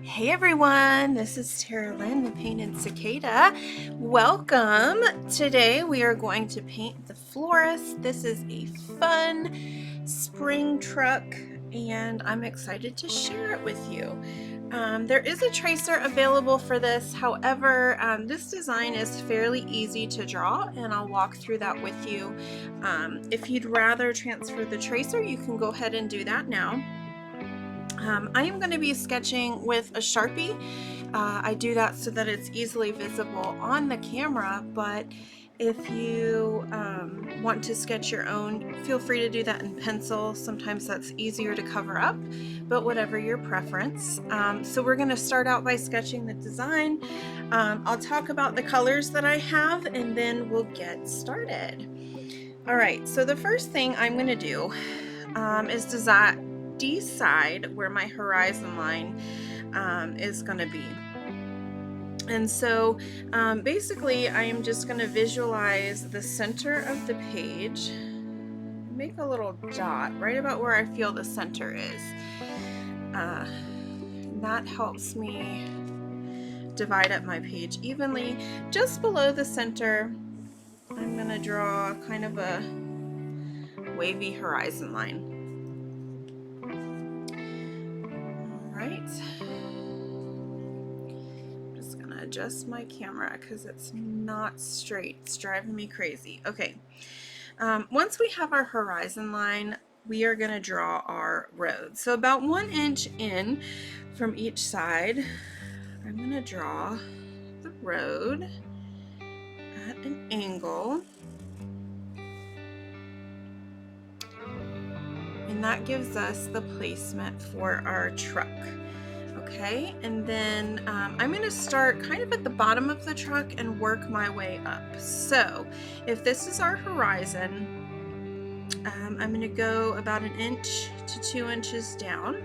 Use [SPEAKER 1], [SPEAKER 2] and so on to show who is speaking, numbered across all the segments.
[SPEAKER 1] Hey everyone, this is Tara Lynn, the Paint in Cicada. Welcome. Today we are going to paint the Florist. This is a fun spring truck and I'm excited to share it with you. There is a tracer available for this. However, this design is fairly easy to draw and I'll walk through that with you. If you'd rather transfer the tracer, you can go ahead and do that now. I am going to be sketching with a Sharpie. I do that so that it's easily visible on the camera, but if you want to sketch your own, feel free to do that in pencil. Sometimes that's easier to cover up, but whatever your preference. So we're going to start out by sketching the design. I'll talk about the colors that I have and then we'll get started. All right, so the first thing I'm going to do is decide where my horizon line is going to be. And so basically I am just going to visualize the center of the page, make a little dot right about where I feel the center is. That helps me divide up my page evenly. Just below the center, I'm going to draw kind of a wavy horizon line. Right. I'm just gonna adjust my camera because it's not straight. It's driving me crazy. Okay. Once we have our horizon line, we are going to draw our road. So about 1 inch in from each side, I'm going to draw the road at an angle. And that gives us the placement for our truck. Okay, and then I'm going to start kind of at the bottom of the truck and work my way up. So if this is our horizon, I'm going to go about 1 inch to 2 inches down,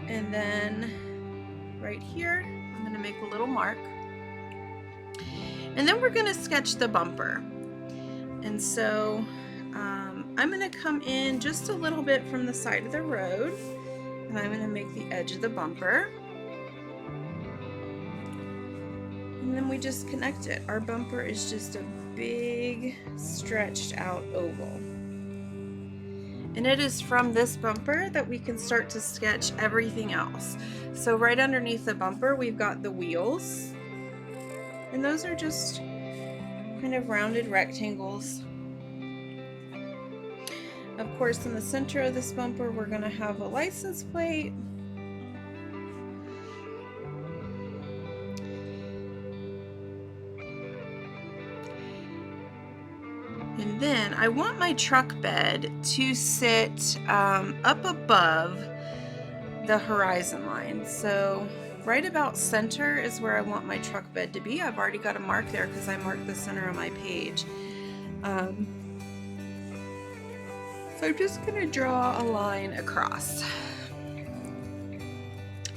[SPEAKER 1] and then right here I'm going to make a little mark, and then we're going to sketch the bumper. And so I'm going to come in just a little bit from the side of the road, and I'm going to make the edge of the bumper, and then we just connect it. Our bumper is just a big stretched out oval, and it is from this bumper that we can start to sketch everything else. So right underneath the bumper we've got the wheels, and those are just kind of rounded rectangles. Of course, in the center of this bumper, we're going to have a license plate. And then I want my truck bed to sit up above the horizon line. So right about center is where I want my truck bed to be. I've already got a mark there because I marked the center of my page. So I'm just going to draw a line across.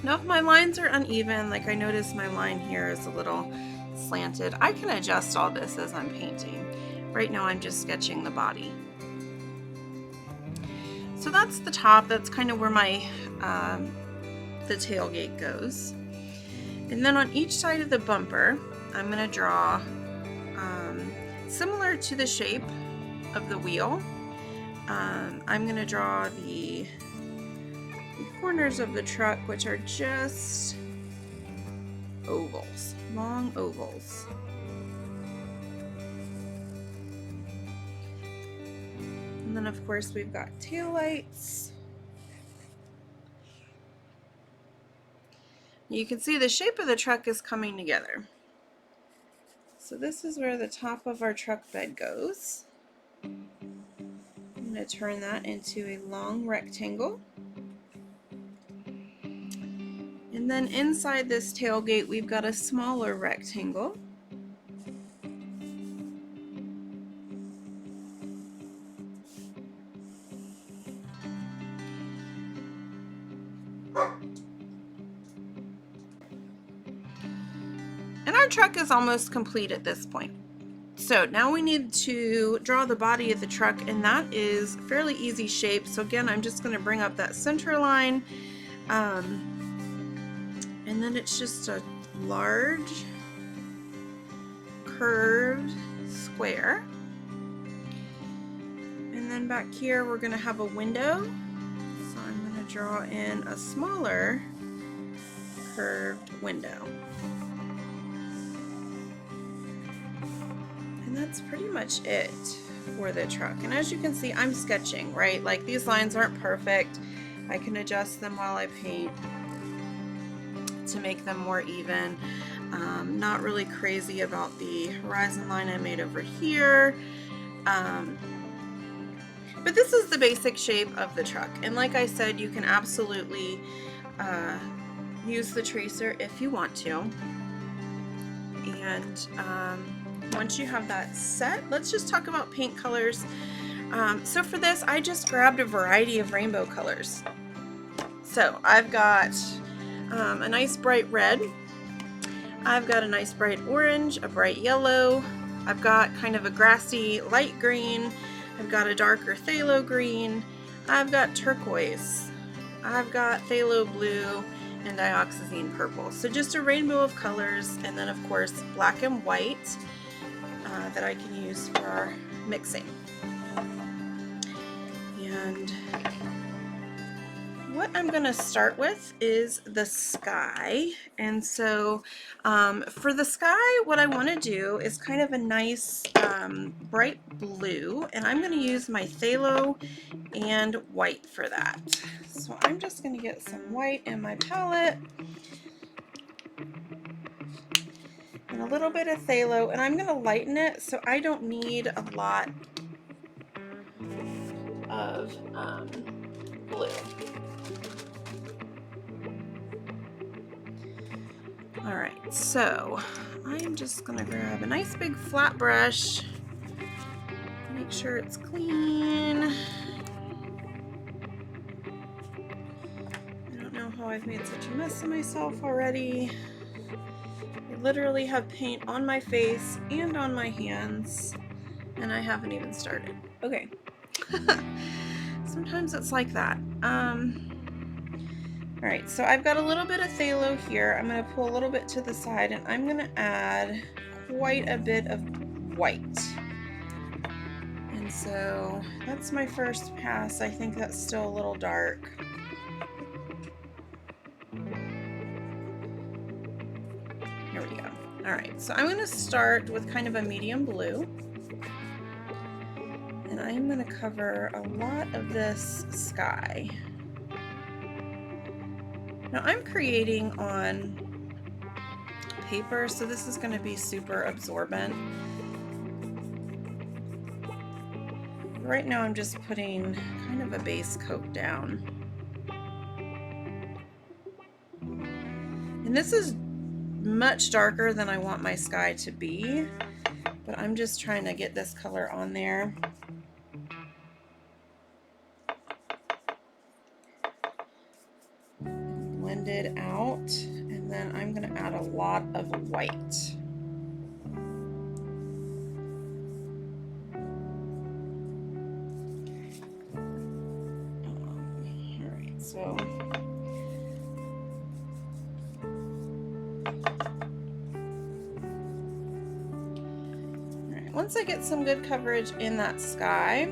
[SPEAKER 1] Now if my lines are uneven, like I notice my line here is a little slanted, I can adjust all this as I'm painting. Right now I'm just sketching the body. So that's the top, that's kind of where my the tailgate goes. And then on each side of the bumper, I'm going to draw similar to the shape of the wheel. I'm going to draw the corners of the truck, which are just ovals, long ovals. And then of course we've got tail lights. You can see the shape of the truck is coming together. So this is where the top of our truck bed goes. I'm going to turn that into a long rectangle. And then inside this tailgate we've got a smaller rectangle. And our truck is almost complete at this point. So now we need to draw the body of the truck, and that is fairly easy shape. So again, I'm just going to bring up that center line, and And then it's just a large curved square. And then back here we're going to have a window. So I'm going to draw in a smaller curved window. And that's pretty much it for the truck. And as you can see, I'm sketching, right? Like, these lines aren't perfect. I can adjust them while I paint to make them more even. Not really crazy about the horizon line I made over here. But this is the basic shape of the truck. And like I said, you can absolutely use the tracer if you want to. And once you have that set, let's just talk about paint colors. So for this, I just grabbed a variety of rainbow colors. So I've got a nice bright red. I've got a nice bright orange, a bright yellow. I've got kind of a grassy light green. I've got a darker phthalo green. I've got turquoise. I've got phthalo blue and dioxazine purple. So just a rainbow of colors, and then of course black and white that I can use for our mixing. And what I'm going to start with is the sky. And so for the sky, what I want to do is kind of a nice bright blue, and I'm going to use my phthalo and white for that. So I'm just going to get some white in my palette and a little bit of phthalo, and I'm going to lighten it so I don't need a lot of blue. Alright, so I'm just going to grab a nice big flat brush, make sure it's clean. I don't know how I've made such a mess of myself already. I literally have paint on my face and on my hands, and I haven't even started. Okay. Sometimes it's like that. Alright, so I've got a little bit of phthalo here. I'm going to pull a little bit to the side, and I'm going to add quite a bit of white. And so that's my first pass. I think that's still a little dark. Here we go. Alright, so I'm going to start with kind of a medium blue. And I'm going to cover a lot of this sky. Now I'm creating on paper, so this is going to be super absorbent. Right now I'm just putting kind of a base coat down. And this is much darker than I want my sky to be, but I'm just trying to get this color on there. Blend it out, and then I'm going to add a lot of white. Alright, so once I get some good coverage in that sky,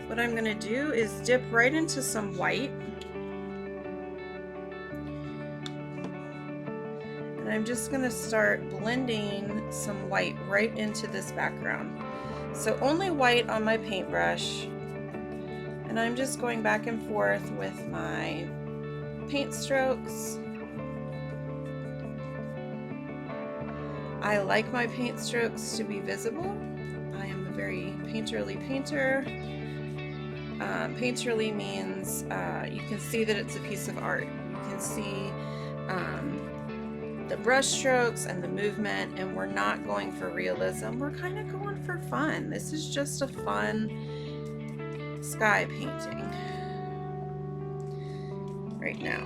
[SPEAKER 1] what I'm going to do is dip right into some white. And I'm just going to start blending some white right into this background. So only white on my paintbrush. And I'm just going back and forth with my paint strokes. I like my paint strokes to be visible. I am a very painterly painter. Painterly means you can see that it's a piece of art. You can see the brush strokes and the movement, and we're not going for realism. We're kind of going for fun. This is just a fun sky painting right now.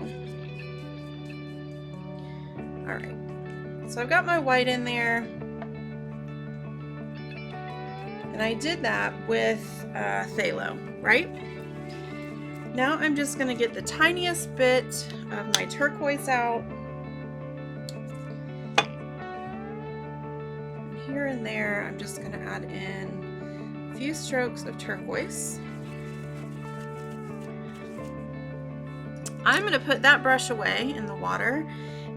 [SPEAKER 1] Alright, so I've got my white in there, and I did that with phthalo, right? Now I'm just going to get the tiniest bit of my turquoise out. And here and there, I'm just going to add in a few strokes of turquoise. I'm going to put that brush away in the water,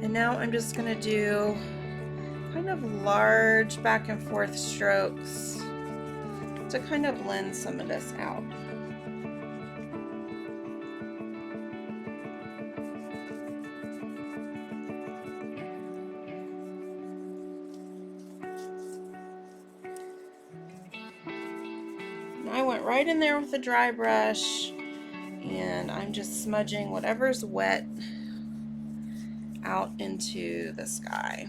[SPEAKER 1] and now I'm just going to do kind of large back and forth strokes to kind of blend some of this out. I went right in there with a dry brush, and I'm just smudging whatever's wet out into the sky.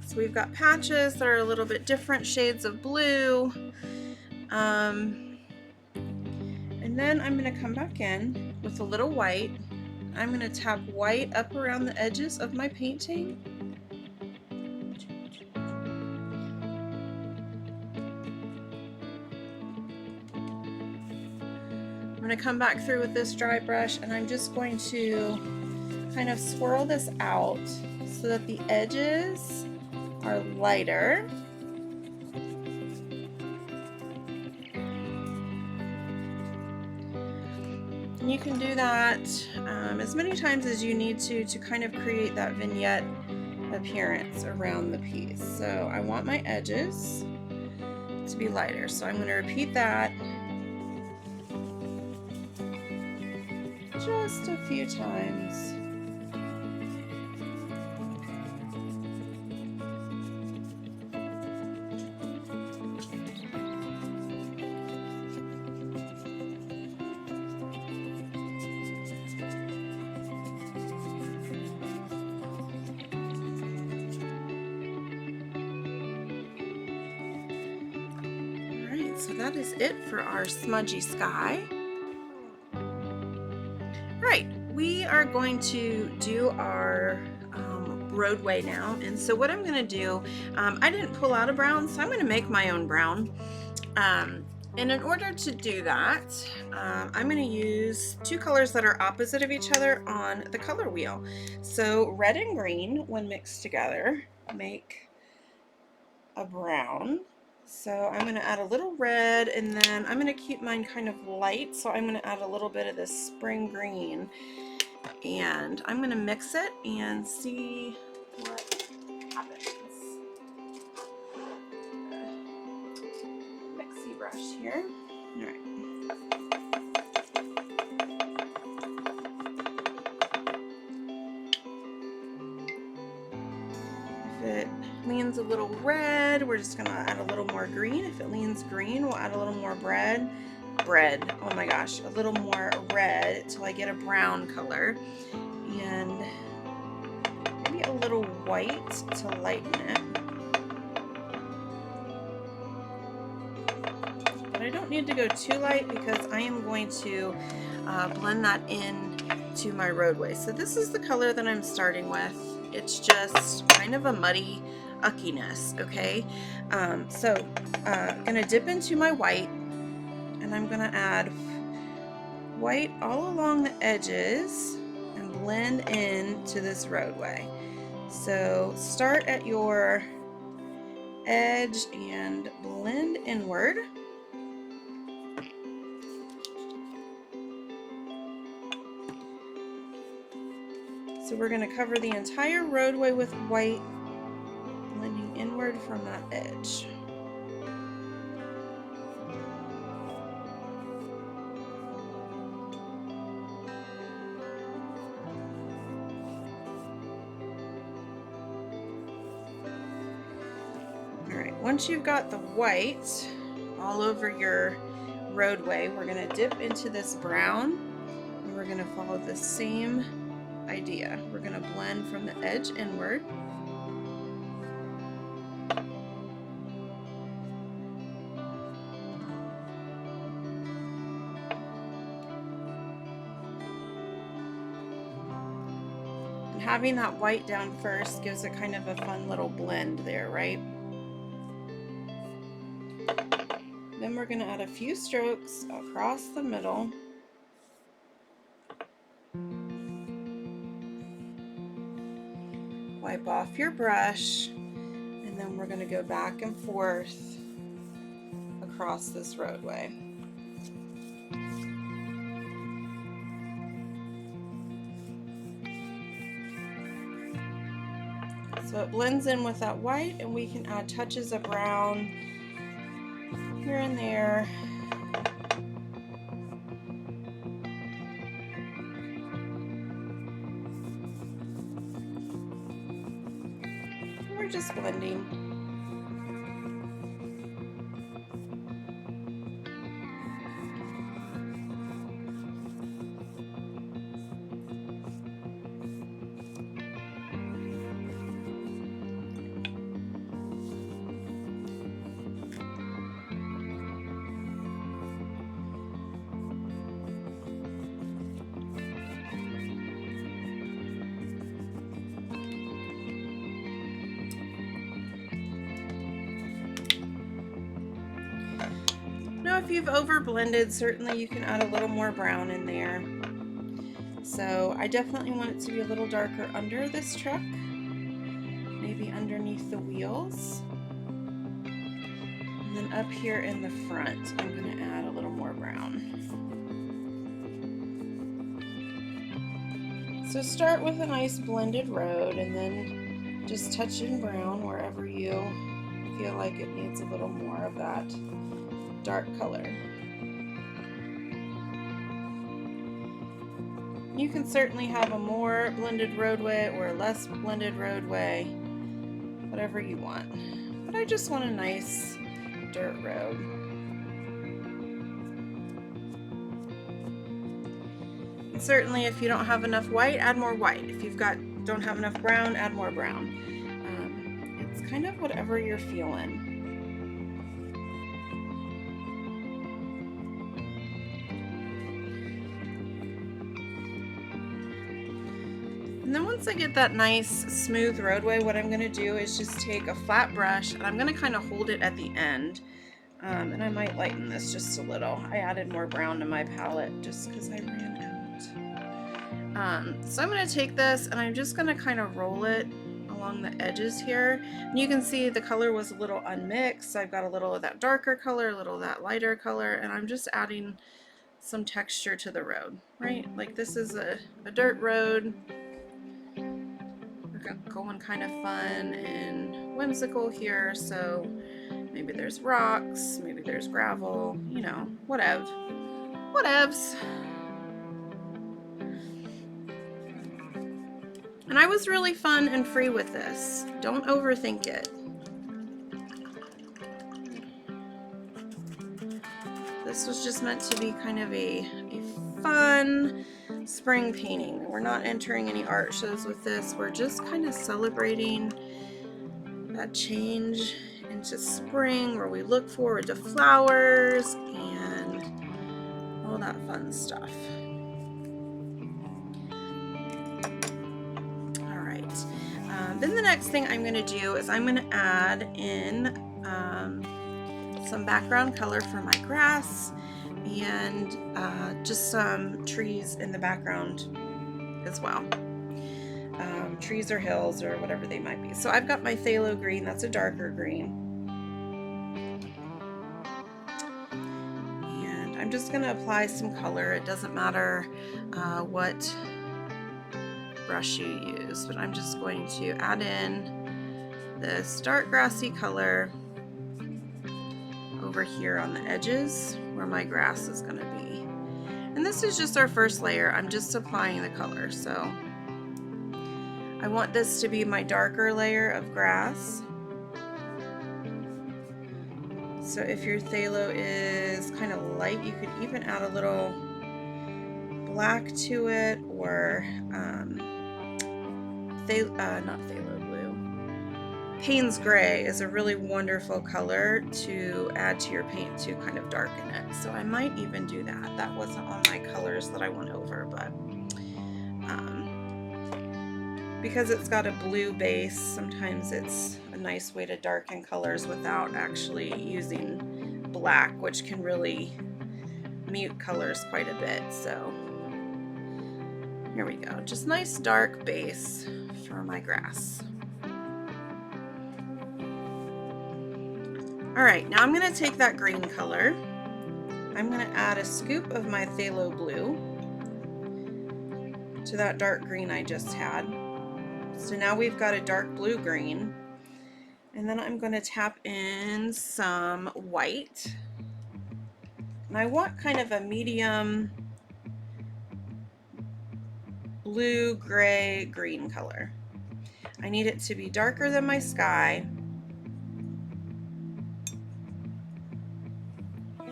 [SPEAKER 1] So we've got patches that are a little bit different shades of blue. And then I'm going to come back in with a little white. I'm going to tap white up around the edges of my painting. I'm going to come back through with this dry brush, and I'm just going to kind of swirl this out so that the edges are lighter. And you can do that as many times as you need to kind of create that vignette appearance around the piece. So I want my edges to be lighter, so I'm going to repeat that just a few times. So that is it for our smudgy sky. Right, we are going to do our roadway now, and so what I'm going to do, I didn't pull out a brown, so I'm going to make my own brown. And in order to do that, I'm going to use two colors that are opposite of each other on the color wheel. So red and green, when mixed together, make a brown. So I'm going to add a little red, and then I'm going to keep mine kind of light, so I'm going to add a little bit of this spring green, and I'm going to mix it and see what happens. Mixy brush here. All right. If it leans a little red, we're just going to add a little more green. If it leans green, we'll add a little more bread. Oh my gosh, a little more red till I get a brown color, and maybe a little white to lighten it. But I don't need to go too light because I am going to blend that in to my roadway. So this is the color that I'm starting with. It's just kind of a muddy uckiness, okay? I'm gonna dip into my white, and I'm gonna add white all along the edges and blend into this roadway. So start at your edge and blend inward. So we're going to cover the entire roadway with white, blending inward from that edge. Alright, once you've got the white all over your roadway, we're going to dip into this brown, and we're going to follow the same idea. We're going to blend from the edge inward. having that white down first gives it kind of a fun little blend there, right? Then we're going to add a few strokes across the middle. Wipe off your brush, and then we're going to go back and forth across this roadway. So it blends in with that white, and we can add touches of brown here and there. We're just blending. Now if you've over blended, certainly you can add a little more brown in there. So I definitely want it to be a little darker under this truck, maybe underneath the wheels. And then up here in the front, I'm going to add a little more brown. So start with a nice blended road and then just touch in brown wherever you feel like it needs a little more of that dark color. You can certainly have a more blended roadway or a less blended roadway, whatever you want. But I just want a nice dirt road. And certainly if you don't have enough white, add more white. If you've don't have enough brown, add more brown. It's kind of whatever you're feeling. And then once I get that nice smooth roadway, what I'm going to do is just take a flat brush and I'm going to kind of hold it at the end. And I might lighten this just a little. I added more brown to my palette just because I ran out. So I'm going to take this and I'm just going to kind of roll it along the edges here. And you can see the color was a little unmixed. I've got a little of that darker color, a little of that lighter color, and I'm just adding some texture to the road, right? Like this is a dirt road. Going kind of fun and whimsical here, so maybe there's rocks, maybe there's gravel, you know, whatevs. And I was really fun and free with this. Don't overthink it. This was just meant to be kind of a fun spring painting. We're not entering any art shows with this. We're just kind of celebrating that change into spring where we look forward to flowers and all that fun stuff. All right. Then the next thing I'm going to do is I'm going to add in some background color for my grass and just some trees in the background as well. Trees or hills or whatever they might be. So I've got my phthalo green, that's a darker green. And I'm just going to apply some color. It doesn't matter what brush you use, but I'm just going to add in this dark grassy color over here on the edges where my grass is going to be. And this is just our first layer. I'm just applying the color. So I want this to be my darker layer of grass. So if your phthalo is kind of light, you could even add a little black to it, or not phthalo blue. Payne's Gray is a really wonderful color to add to your paint to kind of darken it. So I might even do that. That wasn't on my colors that I went over, but because it's got a blue base, sometimes it's a nice way to darken colors without actually using black, which can really mute colors quite a bit. So here we go, just nice dark base for my grass. All right, now I'm going to take that green color. I'm going to add a scoop of my phthalo blue to that dark green I just had. So now we've got a dark blue green. And then I'm going to tap in some white. And I want kind of a medium blue, gray, green color. I need it to be darker than my sky. All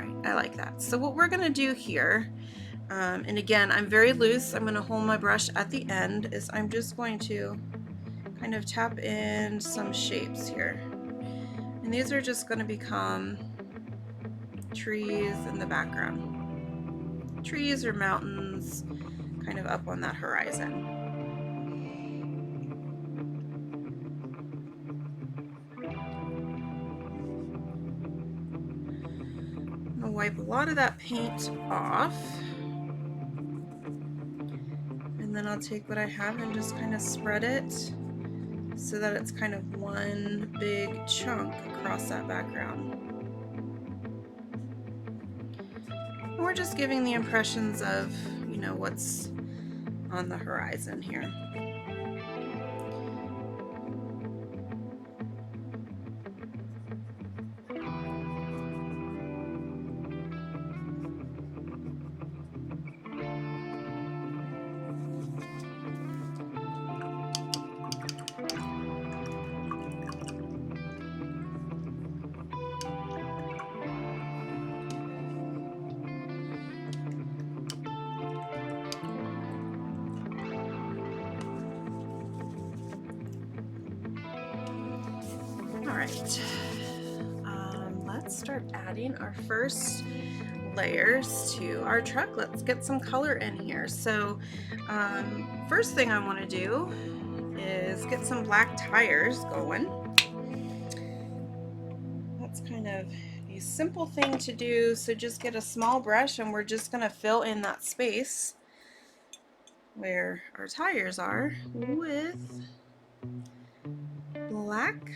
[SPEAKER 1] right, I like that. So what we're going to do here, and again, I'm very loose. I'm going to hold my brush at the end, is I'm just going to kind of tap in some shapes here. And these are just going to become trees in the background. Trees or mountains kind of up on that horizon. I'm going to wipe a lot of that paint off. And then I'll take what I have and just kind of spread it so that it's kind of one big chunk across that background. And we're just giving the impressions of, you know, what's on the horizon here. Alright, let's start adding our first layers to our truck. Let's get some color in here. So first thing I want to do is get some black tires going. That's kind of a simple thing to do, so just get a small brush and we're just going to fill in that space where our tires are with black.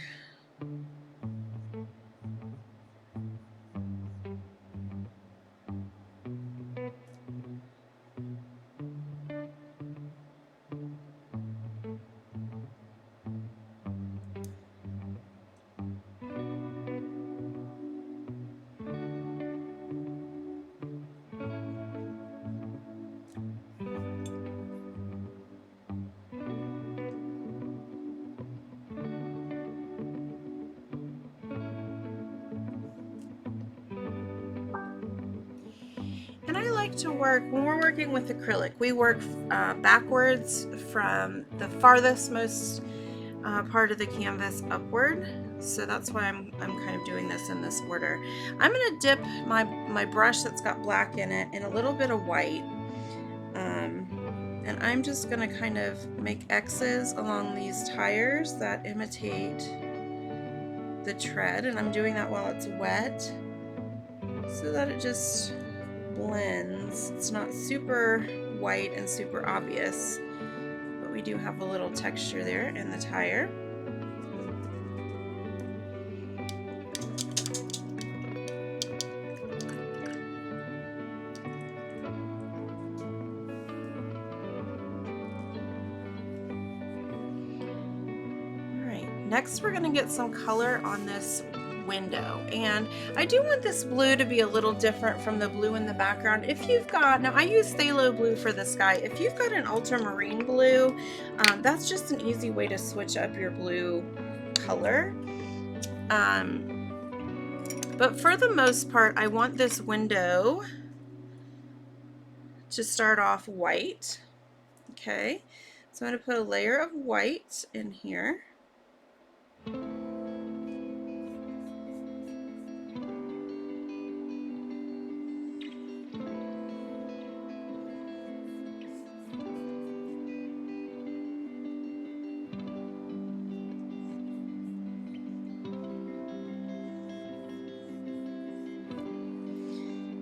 [SPEAKER 1] And I like to work, when we're working with acrylic, we work backwards from the farthest most part of the canvas upward. So that's why I'm kind of doing this in this order. I'm going to dip my brush that's got black in it in a little bit of white. And I'm just going to kind of make X's along these tires that imitate the tread. And I'm doing that while it's wet so that it just blends. It's not super white and super obvious, but we do have a little texture there in the tire. Next, we're going to get some color on this window, and I do want this blue to be a little different from the blue in the background. If you've got, now I use phthalo blue for the sky, if you've got an ultramarine blue, that's just an easy way to switch up your blue color. But for the most part, I want this window to start off white. Okay, so I'm going to put a layer of white in here.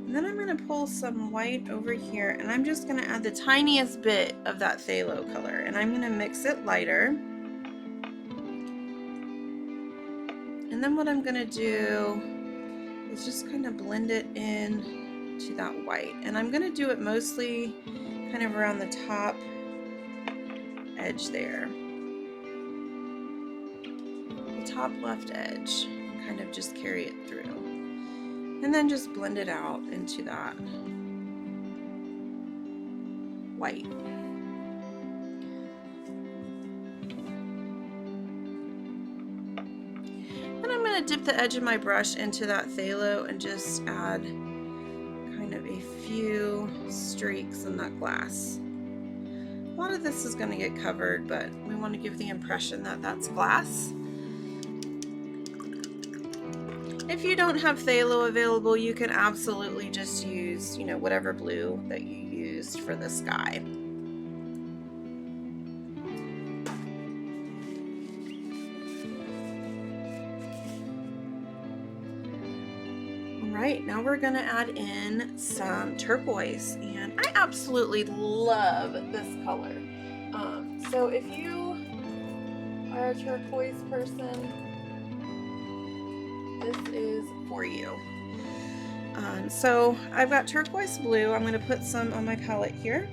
[SPEAKER 1] And then I'm going to pull some white over here, and I'm just going to add the tiniest bit of that phthalo color, and I'm going to mix it lighter. And then what I'm going to do is just kind of blend it in to that white. And I'm going to do it mostly kind of around the top edge there. The top left edge. And kind of just carry it through. And then just blend it out into that white. And I'm going to dip the edge of my brush into that phthalo and just add kind of a few streaks in that glass. A lot of this is going to get covered, but we want to give the impression that that's glass. If you don't have phthalo available, you can absolutely just use, whatever blue that you used for the sky. Alright, now we're going to add in some turquoise, and I absolutely love this color. So if you are a turquoise person, this is for you. So I've got turquoise blue. I'm going to put some on my palette here.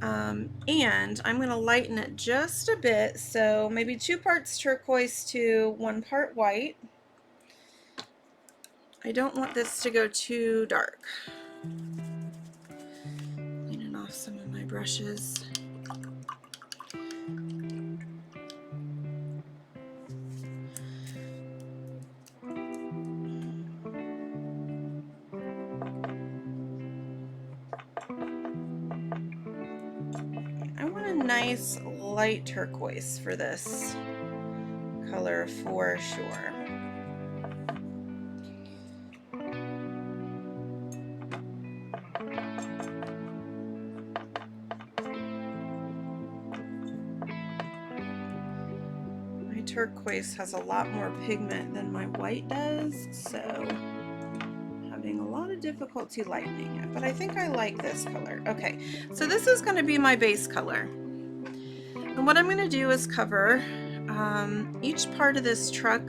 [SPEAKER 1] And I'm going to lighten it just a bit, so maybe 2 parts turquoise to 1 part white. I don't want this to go too dark. Cleaning off some of my brushes. I want a nice light turquoise for this color for sure. My turquoise has a lot more pigment than my white does, so I'm having a lot of difficulty lightening it, but I think I like this color. Okay, so this is going to be my base color. And what I'm going to do is cover each part of this truck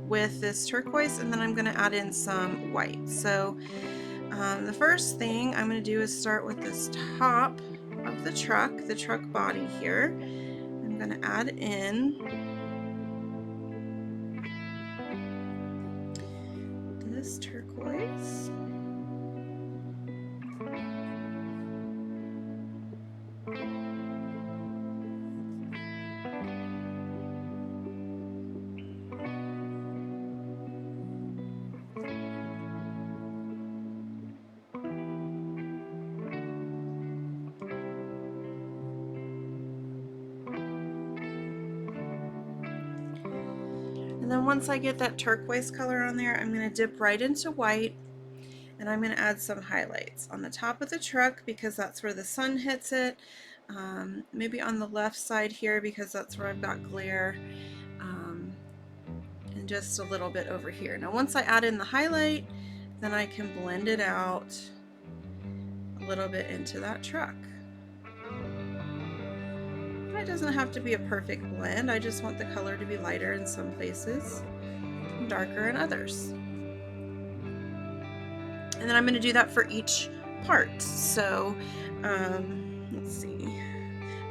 [SPEAKER 1] with this turquoise, and then I'm going to add in some white. So the first thing I'm going to do is start with this top of the truck body here. I'm going to add in this turquoise. And then once I get that turquoise color on there, I'm going to dip right into white, and I'm going to add some highlights on the top of the truck because that's where the sun hits it, maybe on the left side here because that's where I've got glare, and just a little bit over here. Now once I add in the highlight, then I can blend it out a little bit into that truck. It doesn't have to be a perfect blend. I just want the color to be lighter in some places and darker in others. And then I'm going to do that for each part. So let's see.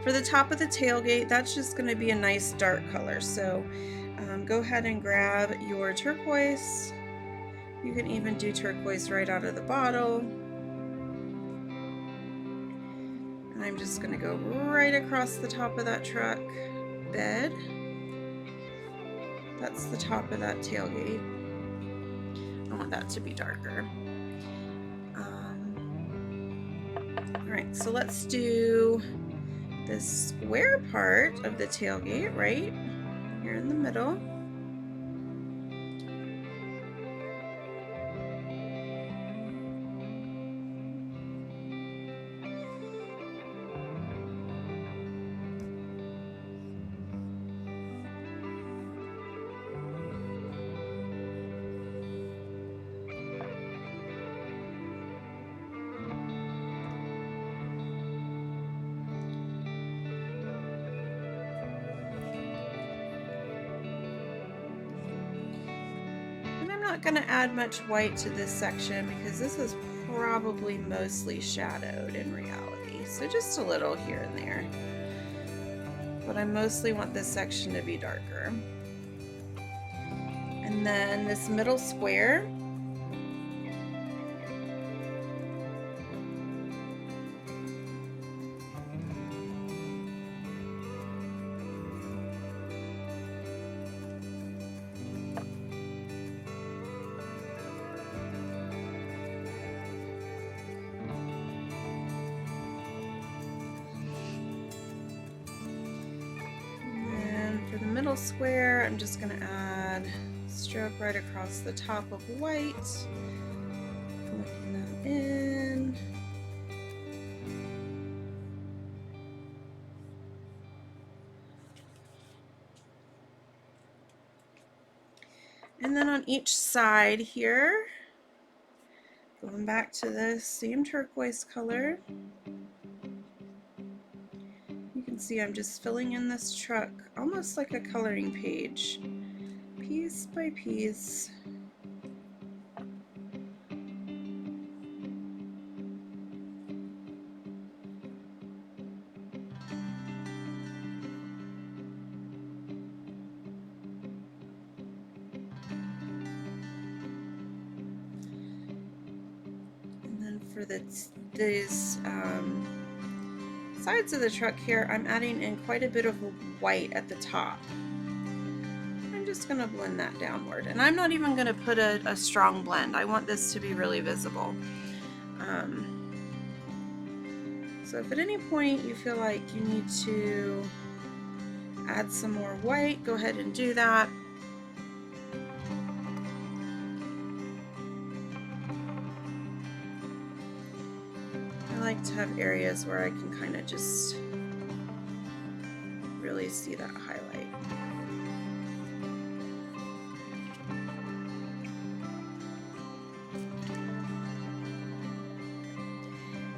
[SPEAKER 1] For the top of the tailgate, that's just going to be a nice dark color. So go ahead and grab your turquoise. You can even do turquoise right out of the bottle. And I'm just going to go right across the top of that truck bed. That's the top of that tailgate. I want that to be darker. Alright, so let's do this square part of the tailgate right here in the middle. not going to add much white to this section because this is probably mostly shadowed in reality. So just a little here and there. But I mostly want this section to be darker. And then this middle square, middle square, I'm just going to add a stroke right across the top of white, blending that in. And then on each side here, going back to the same turquoise color, you can see I'm just filling in this truck almost like a coloring page, piece by piece. And then for these sides of the truck here, I'm adding in quite a bit of white at the top. I'm just going to blend that downward, and I'm not even going to put a strong blend. I want this to be really visible. So if at any point you feel like you need to add some more white, go ahead and do that. I like to have areas where I can kind of just really see that highlight.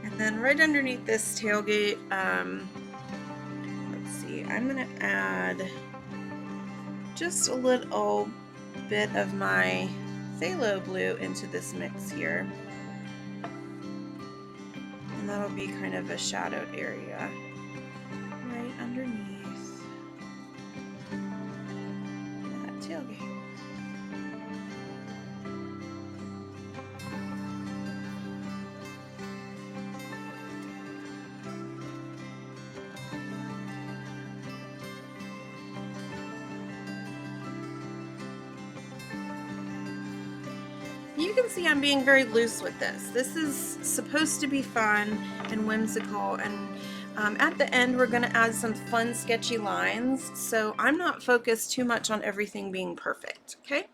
[SPEAKER 1] And then right underneath this tailgate, let's see, I'm going to add just a little bit of my phthalo blue into this mix here. And that'll be kind of a shadowed area right underneath that tailgate. You can see I'm being very loose with this. This is supposed to be fun and whimsical, and at the end we're going to add some fun sketchy lines, so I'm not focused too much on everything being perfect, okay?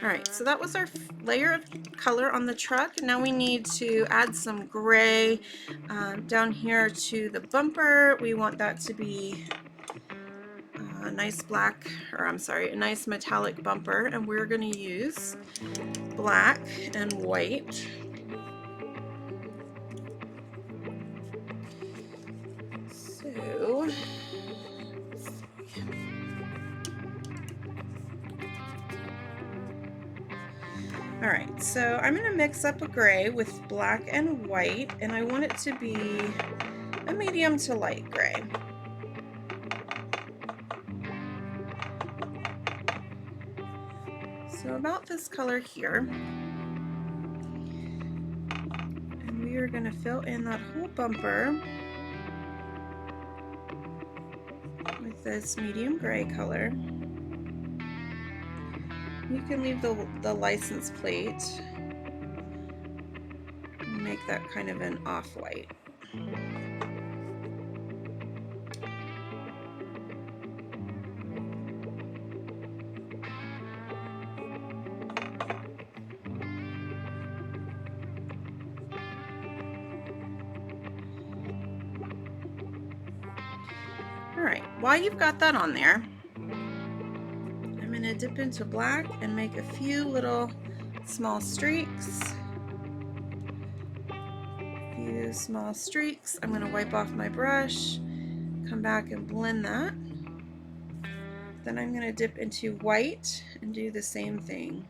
[SPEAKER 1] Alright, so that was our layer of color on the truck. Now we need to add some gray down here to the bumper. We want that to be a nice black, or I'm sorry, a nice metallic bumper, and we're going to use black and white. So, alright, so I'm going to mix up a gray with black and white, and I want it to be a medium to light gray. So about this color here, and we are going to fill in that whole bumper with this medium gray color. You can leave the license plate and make that kind of an off-white. Alright, while you've got that on there, I'm going to dip into black and make a few little small streaks. I'm going to wipe off my brush, come back and blend that. Then I'm going to dip into white and do the same thing.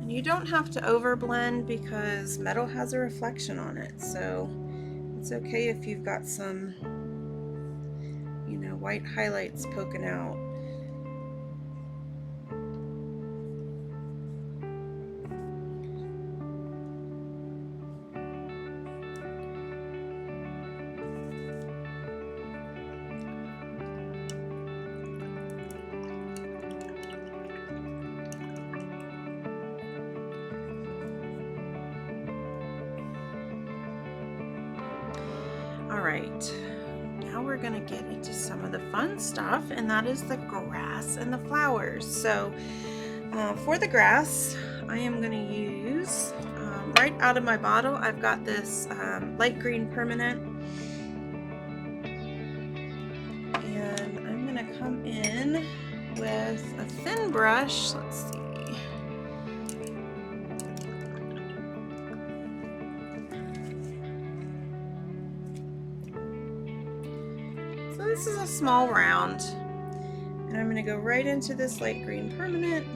[SPEAKER 1] And you don't have to overblend because metal has a reflection on it, so it's okay if you've got some, you know, white highlights poking out. All right, now we're gonna get into some of the fun stuff, and that is the grass and the flowers. So for the grass, I am gonna use, right out of my bottle, I've got this light green permanent, and I'm gonna come in with a thin brush. Let's see. So this is a small round, and I'm going to go right into this light green permanent,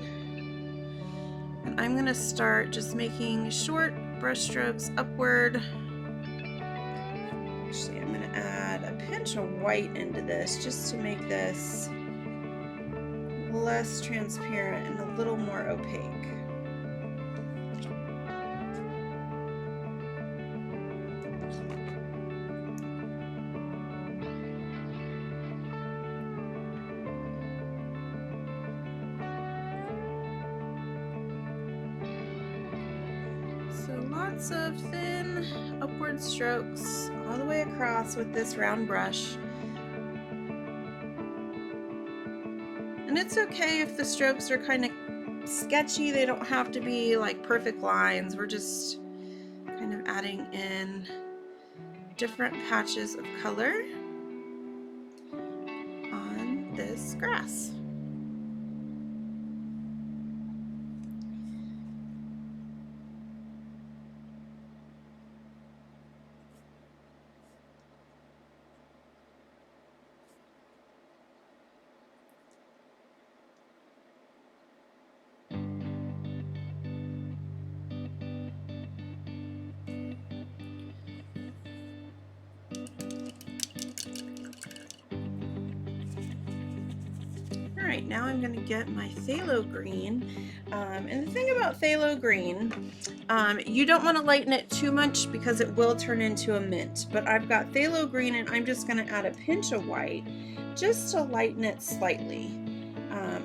[SPEAKER 1] and I'm going to start just making short brush strokes upward. Actually, I'm going to add a pinch of white into this just to make this less transparent and a little more opaque. So lots of thin upward strokes all the way across with this round brush. And it's okay if the strokes are kind of sketchy. They don't have to be like perfect lines. We're just kind of adding in different patches of color on this grass. Alright, now I'm going to get my phthalo green, and the thing about phthalo green, you don't want to lighten it too much because it will turn into a mint, but I've got phthalo green and I'm just going to add a pinch of white just to lighten it slightly.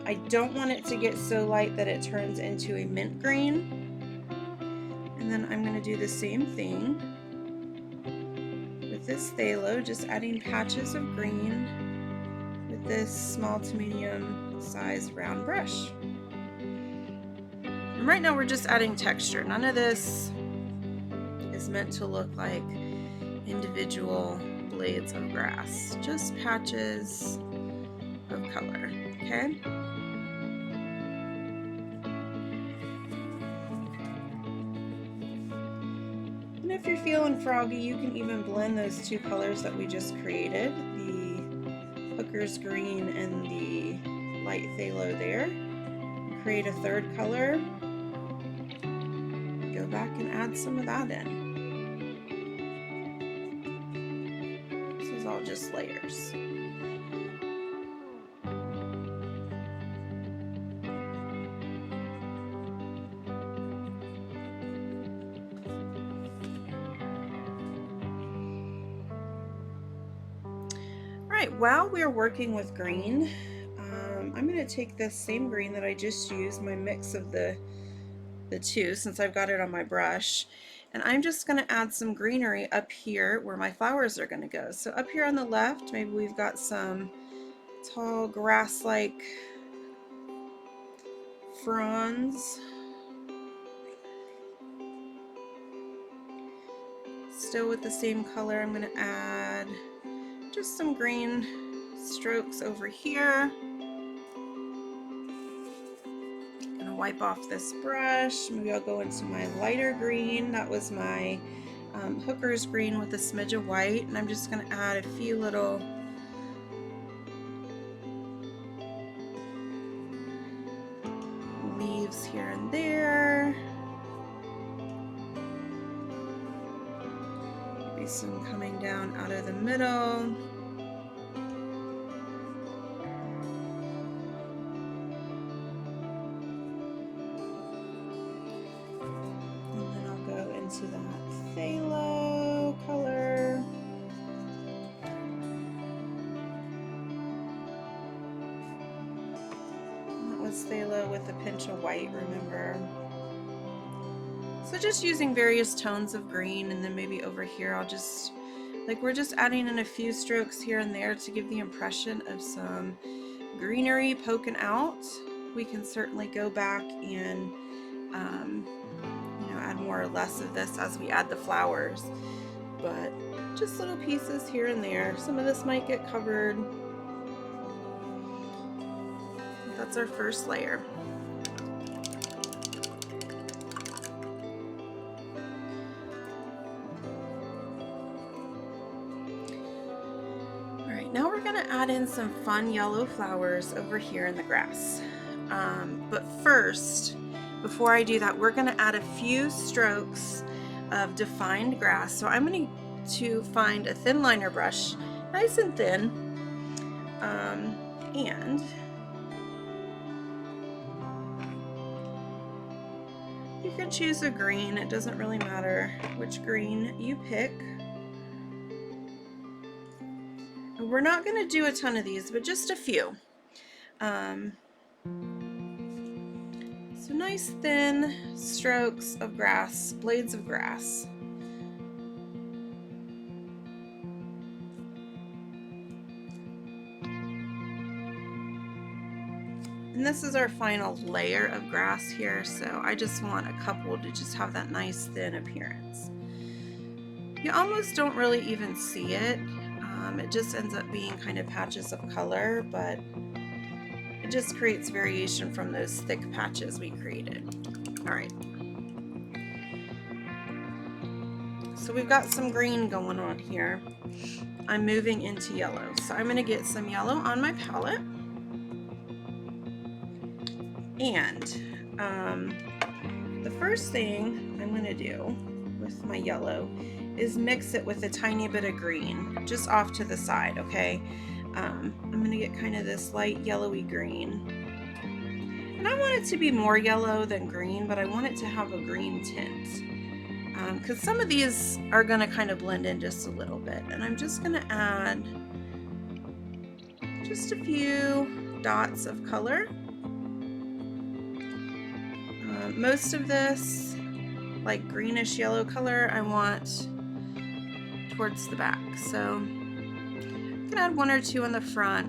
[SPEAKER 1] I don't want it to get so light that it turns into a mint green, and then I'm going to do the same thing with this phthalo, just adding patches of green with this small to medium size round brush. And right now we're just adding texture. None of this is meant to look like individual blades of grass, just patches of color, okay? And if you're feeling froggy, you can even blend those two colors that we just created, the hooker's green and the light phthalo there. Create a third color. Go back and add some of that in. This is all just layers. Alright, while we're working with green, I'm going to take this same green that I just used, my mix of the two, since I've got it on my brush, and I'm just going to add some greenery up here where my flowers are going to go. So up here on the left, maybe we've got some tall grass-like fronds. Still with the same color, I'm going to add just some green strokes over here. I'm going to wipe off this brush. Maybe I'll go into my lighter green. That was my hooker's green with a smidge of white, and I'm just going to add a few little leaves here and there. Maybe some coming down out of the middle. To that phthalo color. That was phthalo with a pinch of white, remember? So just using various tones of green, and then maybe over here I'll just, like, we're just adding in a few strokes here and there to give the impression of some greenery poking out. We can certainly go back and add more or less of this as we add the flowers, but just little pieces here and there. Some of this might get covered. That's our first layer. All right, now we're gonna add in some fun yellow flowers over here in the grass. But first, before I do that, we're going to add a few strokes of defined grass. So I'm going to find a thin liner brush, nice and thin, and you can choose a green. It doesn't really matter which green you pick. And we're not going to do a ton of these, but just a few. So nice thin strokes of grass, blades of grass. And this is our final layer of grass here, so I just want a couple to just have that nice thin appearance. You almost don't really even see it. It just ends up being kind of patches of color, but it just creates variation from those thick patches we created. All right. So we've got some green going on here. I'm moving into yellow. So I'm going to get some yellow on my palette. And the first thing I'm going to do with my yellow is mix it with a tiny bit of green, just off to the side, okay? I'm going to get kind of this light yellowy green. And I want it to be more yellow than green, but I want it to have a green tint. Because some of these are going to kind of blend in just a little bit. And I'm just going to add just a few dots of color. Most of this, like greenish yellow color, I want towards the back. So I'm going to add one or two in the front.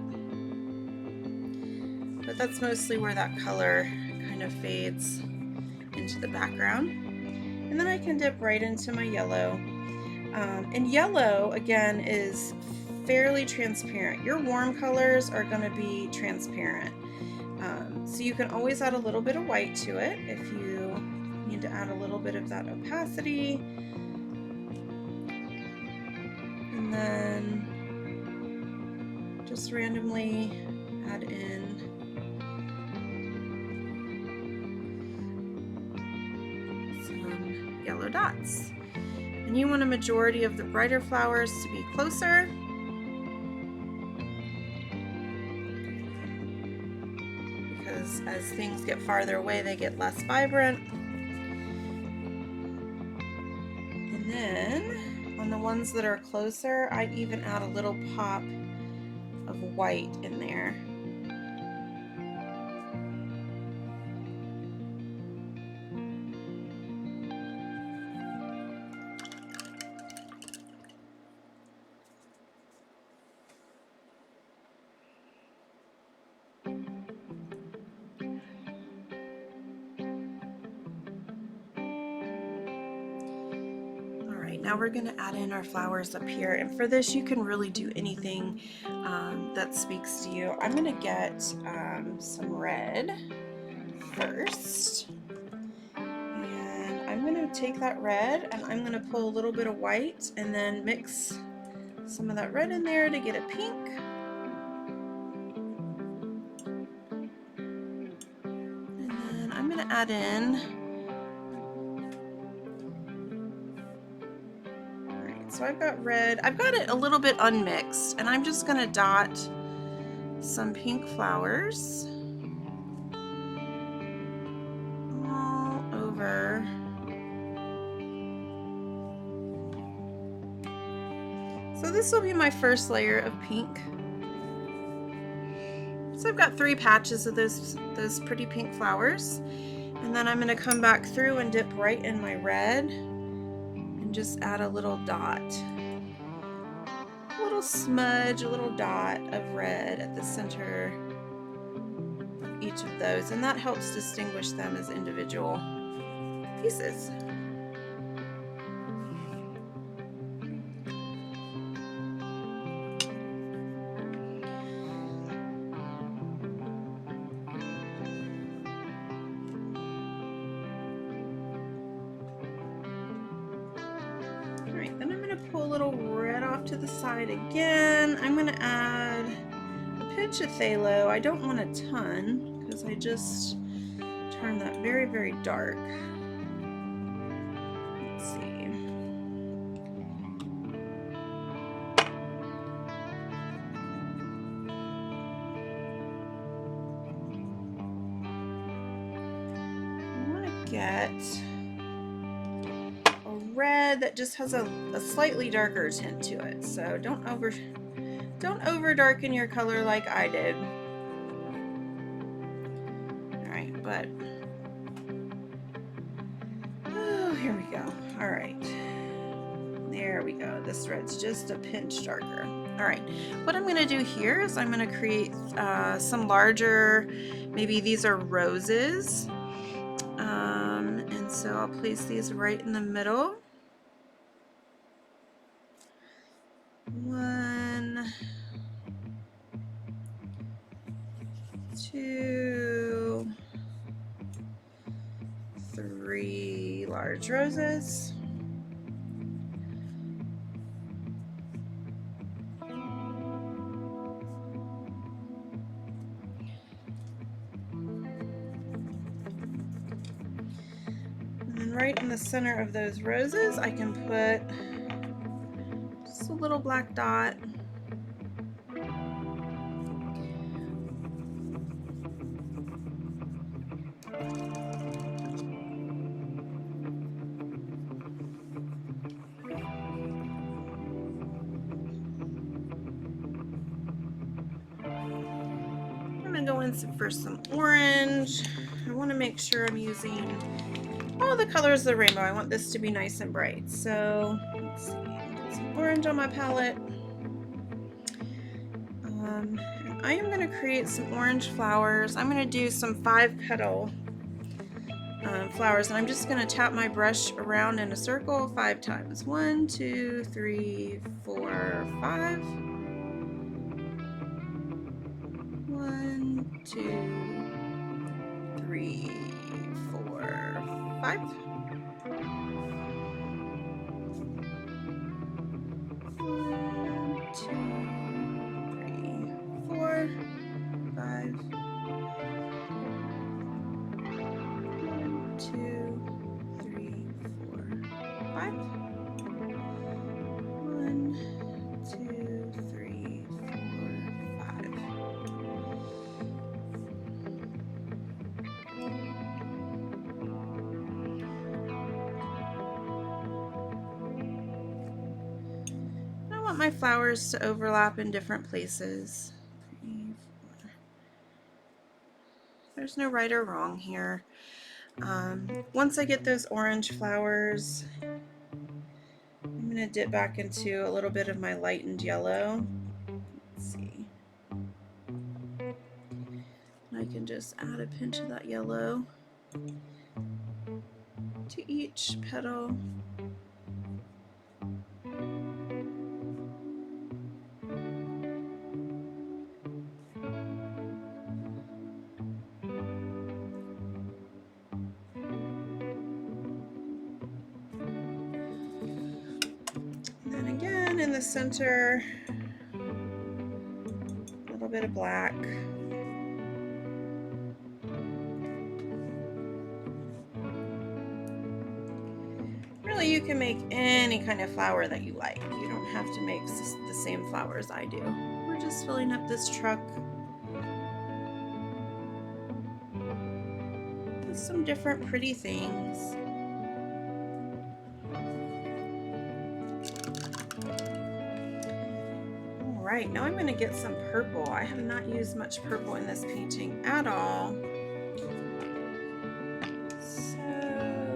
[SPEAKER 1] But that's mostly where that color kind of fades into the background. And then I can dip right into my yellow. And yellow, again, is fairly transparent. Your warm colors are going to be transparent. So you can always add a little bit of white to it if you need to add a little bit of that opacity. And then just randomly add in some yellow dots. And you want a majority of the brighter flowers to be closer. Because as things get farther away, they get less vibrant. And then on the ones that are closer, I'd even add a little pop of white in there. Now we're going to add in our flowers up here, and for this you can really do anything that speaks to you. I'm going to get some red first. And I'm going to take that red and I'm going to pull a little bit of white and then mix some of that red in there to get a pink. And then I'm going to add in, all right, so I've got red. I've got it a little bit unmixed and I'm just going to dot some pink flowers all over. So this will be my first layer of pink. So I've got 3 patches of those pretty pink flowers. And then I'm going to come back through and dip right in my red and just add a little dot. A little smudge, a little dot of red at the center of each of those. And that helps distinguish them as individual pieces. Alright, then I'm going to pull a little red off to the side again. I'm going to add a pinch of phthalo. I don't want a ton because I just turned that very, very dark. Let's see. I want to get red that just has a slightly darker tint to it, so don't over darken your color like I did. Alright, but oh, here we go. Alright, there we go. This red's just a pinch darker. Alright, what I'm going to do here is I'm going to create some larger, maybe these are roses, and so I'll place these right in the middle. 1, 2, 3 large roses. And then right in the center of those roses, I can put just a little black dot. I'm going to go in for some orange. I want to make sure I'm using all the colors of the rainbow. I want this to be nice and bright. So let's see, put some orange on my palette. And I am going to create some orange flowers. I'm going to do some 5-petal flowers, and I'm just going to tap my brush around in a circle 5 times. 1, 2, 3, 4, 5. 1, 2, 3, 4, 5. 1, 2, 3, 4, 5. 1, 2, 3, 4, 5. 1, 2, 3, 4, 5. I want my flowers to overlap in different places. 3, 4. There's no right or wrong here. Once I get those orange flowers, I'm going to dip back into a little bit of my lightened yellow. Let's see. And I can just add a pinch of that yellow to each petal. the center, a little bit of black. Really, you can make any kind of flower that you like. You don't have to make the same flowers I do. We're just filling up this truck with some different pretty things. All right, now I'm going to get some purple. I have not used much purple in this painting at all. So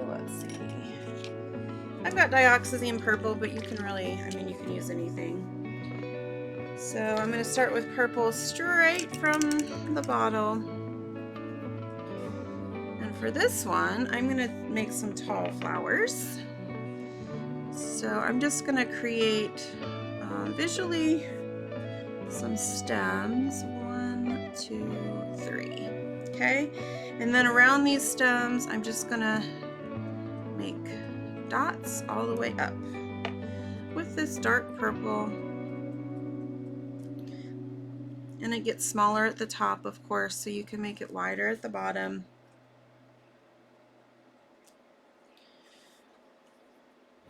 [SPEAKER 1] let's see. I've got dioxazine purple, but you can really, you can use anything. So I'm going to start with purple straight from the bottle. And for this one, I'm going to make some tall flowers. So I'm just going to create visually some stems. 1, 2, 3. Okay, and then around these stems, I'm just going to make dots all the way up with this dark purple. And it gets smaller at the top, of course, so you can make it wider at the bottom.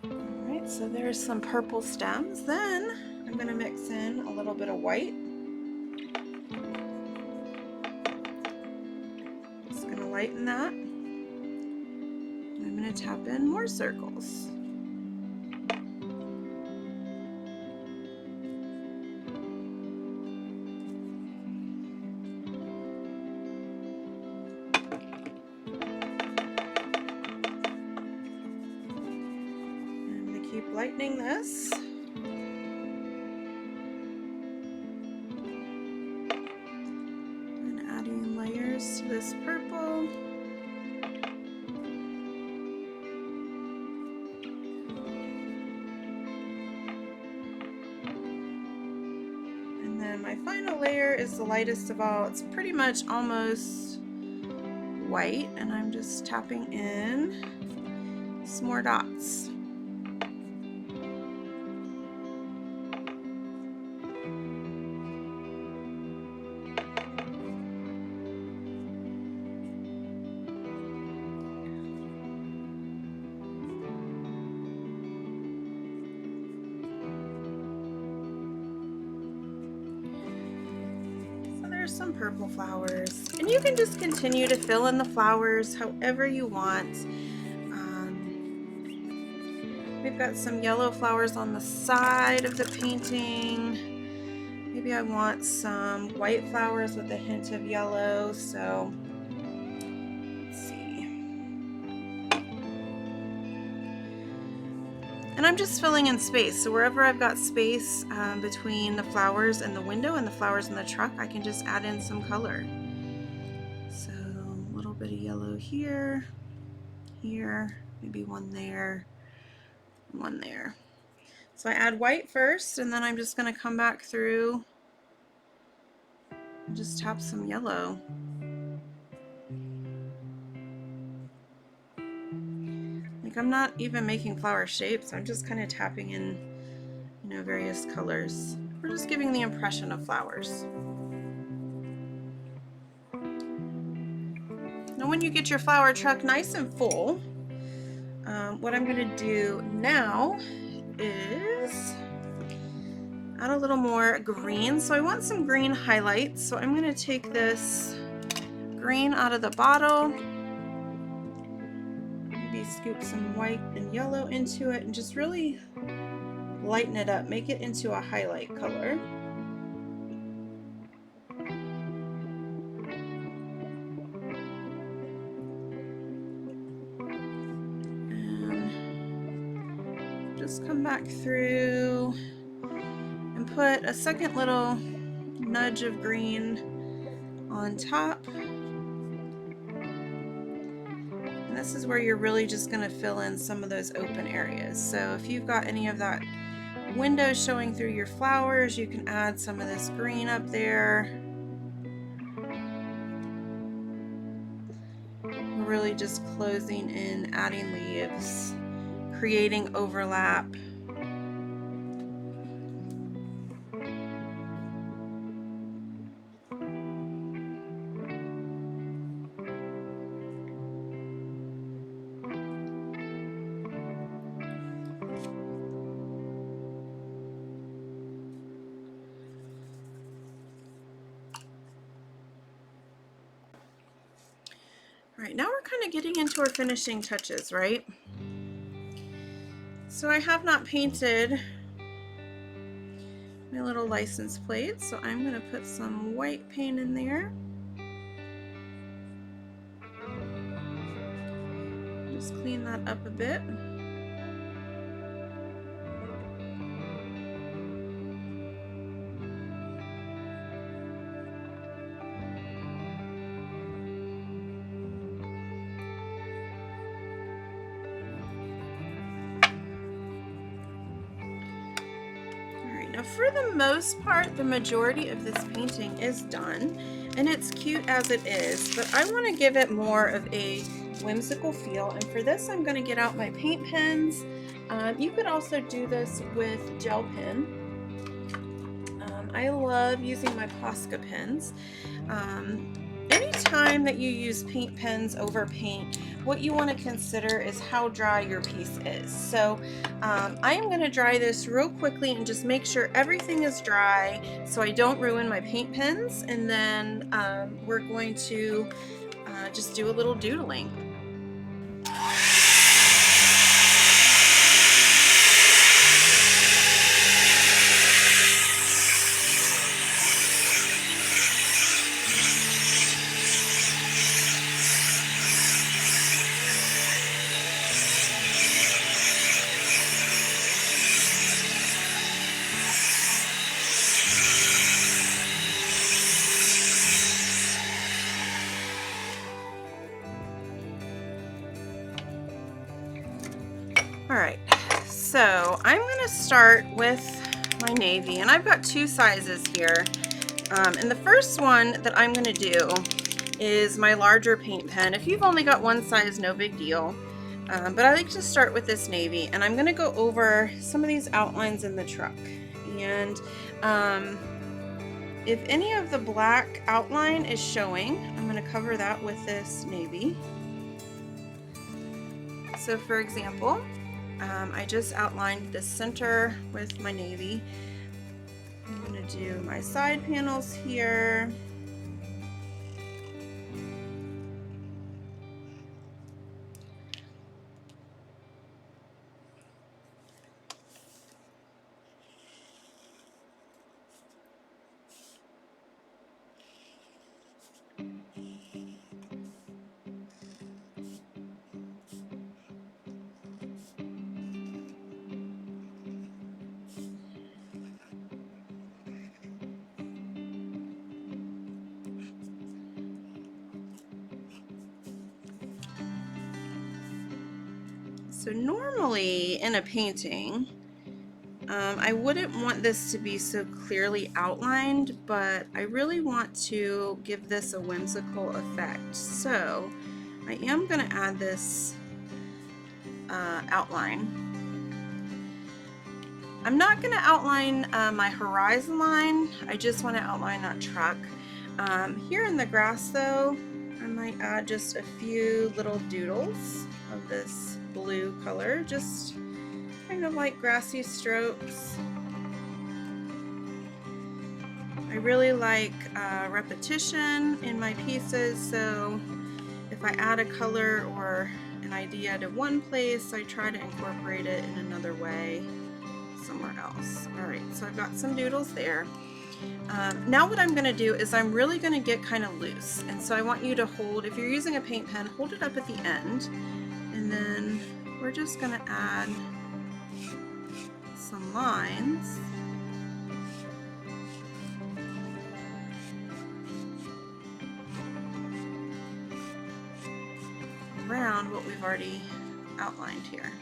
[SPEAKER 1] Alright, so there's some purple stems. Then I'm going to mix in a little bit of white. Just going to lighten that. And I'm going to tap in more circles. Keep lightening this. And adding layers to this purple. And then my final layer is the lightest of all. It's pretty much almost white, and I'm just tapping in some more dots. Some purple flowers, and you can just continue to fill in the flowers however you want. We've got some yellow flowers on the side of the painting. Maybe I want some white flowers with a hint of yellow, so let's see. And I'm just filling in space, so wherever I've got space between the flowers and the window and the flowers in the truck, I can just add in some color. So a little bit of yellow here, maybe one there, one there. So I add white first, and then I'm just going to come back through and just tap some yellow. Like, I'm not even making flower shapes, I'm just kind of tapping in, various colors. We're just giving the impression of flowers. Now when you get your flower truck nice and full, what I'm going to do now is add a little more green. So I want some green highlights, so I'm going to take this green out of the bottle, maybe scoop some white and yellow into it, and just really lighten it up, make it into a highlight color. And just come back through and put a second little nudge of green on top. And this is where you're really just going to fill in some of those open areas. So if you've got any of that window showing through your flowers, you can add some of this green up there. We're really just closing in, adding leaves, creating overlap. kind of getting into our finishing touches, right? So I have not painted my little license plate, so I'm going to put some white paint in there. Just clean that up a bit. Now for the most part, the majority of this painting is done, and it's cute as it is, but I want to give it more of a whimsical feel, and for this I'm going to get out my paint pens. You could also do this with gel pen. I love using my Posca pens. Anytime that you use paint pens over paint, what you want to consider is how dry your piece is. So I am going to dry this real quickly and just make sure everything is dry so I don't ruin my paint pens, and then we're going to just do a little doodling. Alright, so I'm going to start with my navy, and I've got two sizes here. And the first one that I'm going to do is my larger paint pen. If you've only got one size, no big deal. But I like to start with this navy, and I'm going to go over some of these outlines in the truck. And if any of the black outline is showing, I'm going to cover that with this navy. So for example, I just outlined the center with my navy. I'm going to do my side panels here. So normally in a painting, I wouldn't want this to be so clearly outlined, but I really want to give this a whimsical effect. So I am going to add this outline. I'm not going to outline my horizon line, I just want to outline that truck. Here in the grass though, I might add just a few little doodles of this blue color, just kind of like grassy strokes. I really like repetition in my pieces, so if I add a color or an idea to one place, I try to incorporate it in another way somewhere else. Alright, so I've got some doodles there. Now what I'm going to do is I'm really going to get kind of loose, and so I want you to hold, if you're using a paint pen, hold it up at the end, and then we're just going to add some lines around what we've already outlined here.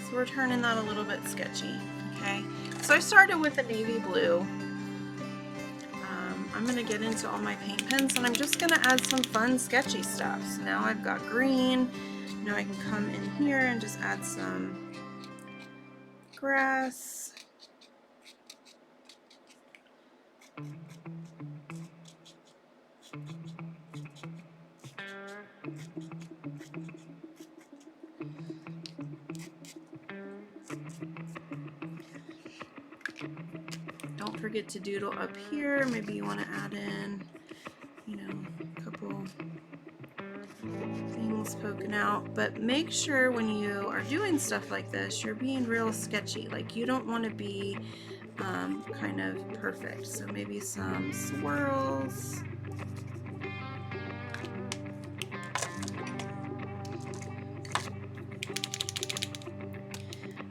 [SPEAKER 1] So we're turning that a little bit sketchy. Okay, so I started with a navy blue. I'm going to get into all my paint pens, and I'm just going to add some fun sketchy stuff. So now I've got green. Now I can come in here and just add some grass. forget to doodle up here. Maybe you want to add in, you know, a couple things poking out, but make sure when you are doing stuff like this, you're being real sketchy. Like, you don't want to be kind of perfect. So maybe some swirls.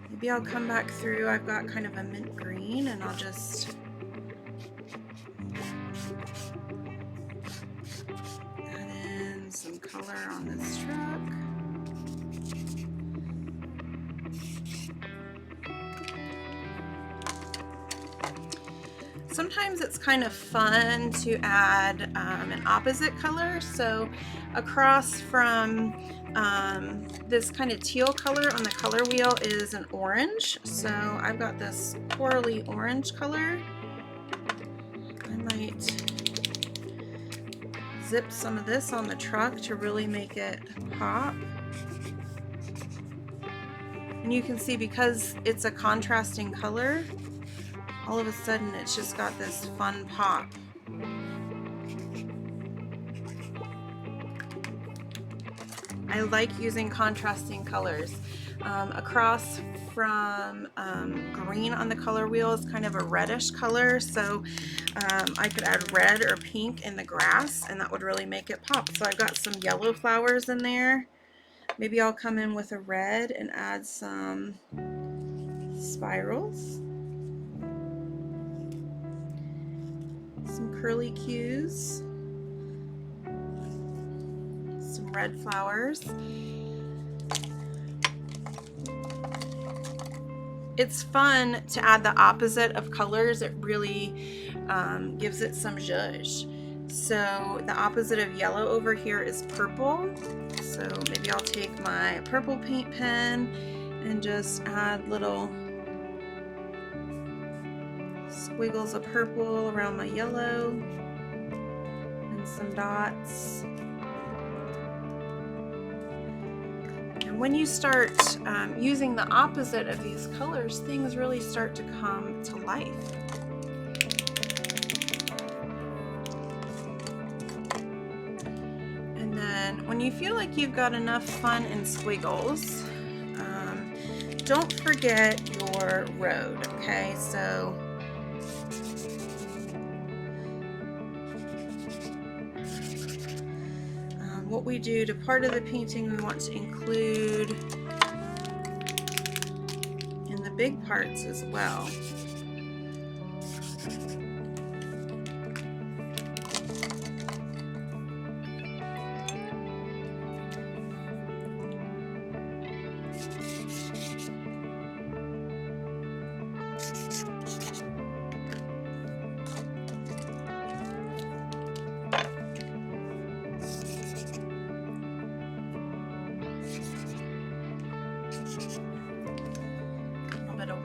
[SPEAKER 1] Maybe I'll come back through. I've got kind of a mint green, and I'll just add in some color on this truck. Sometimes it's kind of fun to add an opposite color. So across from this kind of teal color on the color wheel is an orange. So I've got this corally orange color. I might zip some of this on the truck to really make it pop. And you can see, because it's a contrasting color, all of a sudden it's just got this fun pop. I like using contrasting colors. Across from green on the color wheel is kind of a reddish color, so I could add red or pink in the grass, and that would really make it pop. So I've got some yellow flowers in there. Maybe I'll come in with a red and add some spirals, some curly cues, some red flowers. It's fun to add the opposite of colors. It really gives it some zhuzh. So the opposite of yellow over here is purple. So maybe I'll take my purple paint pen and just add little squiggles of purple around my yellow and some dots. And when you start using the opposite of these colors, things really start to come to life. And then when you feel like you've got enough fun and squiggles, don't forget your road, okay? So what we do to part of the painting, we want to include in the big parts as well.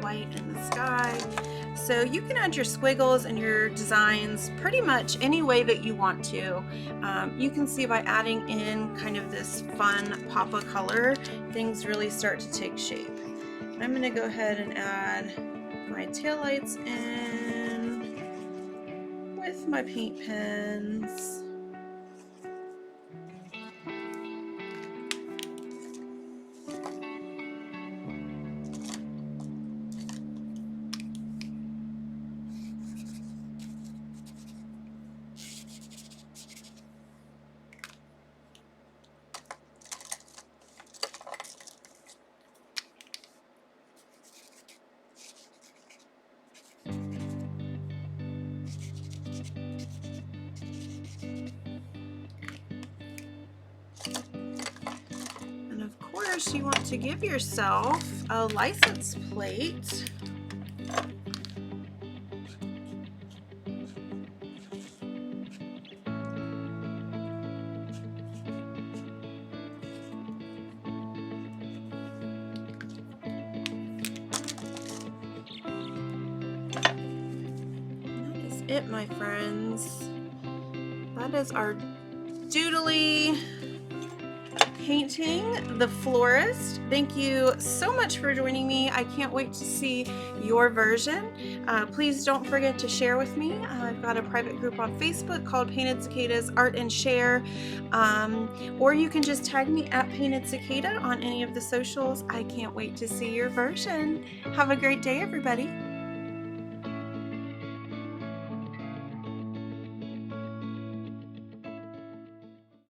[SPEAKER 1] White in the sky. So you can add your squiggles and your designs pretty much any way that you want to. You can see by adding in kind of this fun pop of color, things really start to take shape. And I'm going to go ahead and add my taillights in with my paint pens. You want to give yourself a license plate. That is it, my friends. That is our doodly painting the Florist. Thank you so much for joining me. I can't wait to see your version. Please don't forget to share with me. I've got a private group on Facebook called Painted Cicadas Art and Share, or you can just tag me at Painted Cicada on any of the socials. I can't wait to see your version. Have a great day, everybody.